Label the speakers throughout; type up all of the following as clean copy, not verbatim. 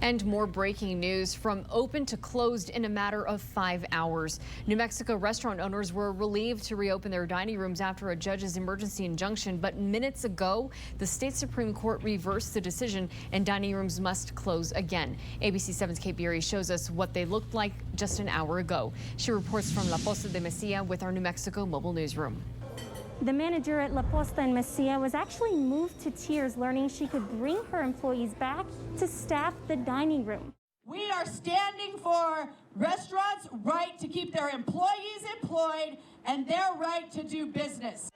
Speaker 1: And more breaking news, from open to closed in a matter of 5 hours. New Mexico restaurant owners were relieved to reopen their dining rooms after a judge's emergency injunction, but minutes ago, the state Supreme Court reversed the decision and dining rooms must close again. ABC 7's Kate Beery shows us what they looked like just an hour ago. She reports from La Posta de Mesilla with our New Mexico mobile newsroom.
Speaker 2: The manager at La Posta in Mesilla was actually moved to tears learning she could bring her employees back to staff the dining room.
Speaker 3: We are standing for restaurants' right to keep their employees employed and their right to do business.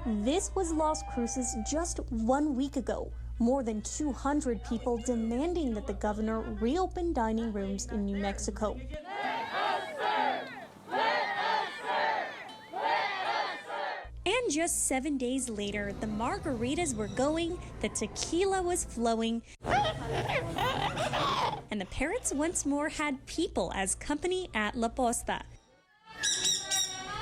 Speaker 2: This was Las Cruces just 1 week ago. More than 200 people demanding that the governor reopen dining rooms in New Mexico. And just 7 days later, the margaritas were going, the tequila was flowing, and the parrots once more had people as company at La Posta.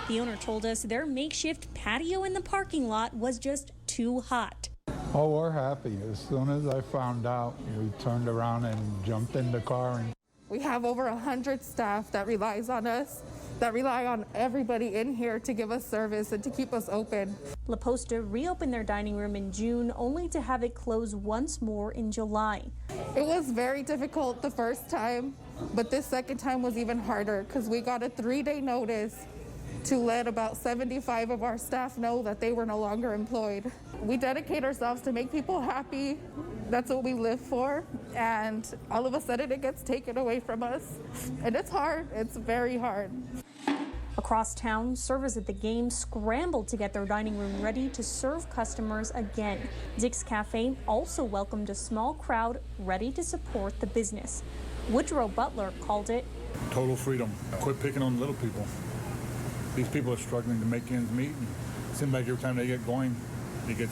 Speaker 2: The owner told us their makeshift patio in the parking lot was just too hot.
Speaker 4: Oh, we're happy. As soon as I found out, we turned around and jumped in the car.
Speaker 5: We have over 100 staff that relies on us, that rely on everybody in here to give us service and to keep us open.
Speaker 2: La Posta reopened their dining room in June, only to have it close once more in July.
Speaker 5: It was very difficult the first time, but this second time was even harder because we got a 3-day notice to let about 75 of our staff know that they were no longer employed. We dedicate ourselves to make people happy. That's what we live for, and all of a sudden it gets taken away from us. And it's hard, it's very hard.
Speaker 2: Across town, servers at the game scrambled to get their dining room ready to serve customers again. Dick's Cafe also welcomed a small crowd ready to support the business. Woodrow Butler called it
Speaker 6: total freedom. Quit picking on little people. These people are struggling to make ends meet. It seems like every time they get going, they get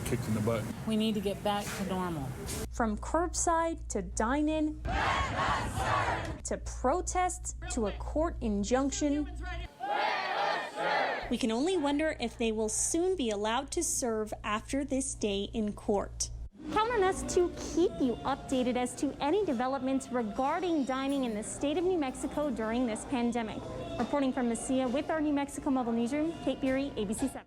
Speaker 6: kicked in the butt.
Speaker 7: We need to get back to normal.
Speaker 2: From curbside to dine-in to protests to a court injunction. We can only wonder if they will soon be allowed to serve after this day in court. Count on us to keep you updated as to any developments regarding dining in the state of New Mexico during this pandemic. Reporting from Mesilla with our New Mexico Mobile Newsroom, Kate Beery, ABC 7.